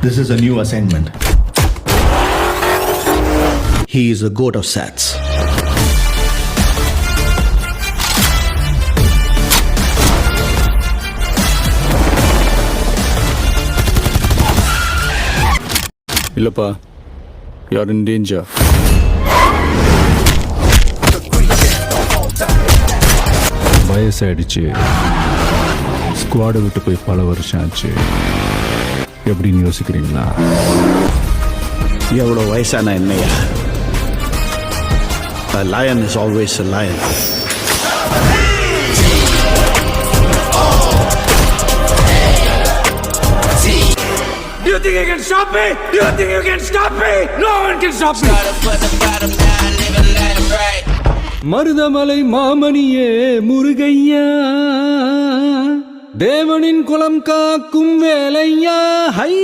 This is a new assignment. He is a goat of sats. இல்லப்பா, you are in danger. வயசாயிடுச்சு, ஸ்குவாடை விட்டு போய் பல வருஷம் ஆச்சு. எப்படின்னு யோசிக்கிறீங்களா? எவ்வளோ வயசான என்னையா? A lion is always a lion. Do you think you can stop me? Do you think you can stop me? No one can stop me. Marudhamalai மாமணியே முருகையா, தேவனின் குலம் காக்கும் வேலையா. ஹை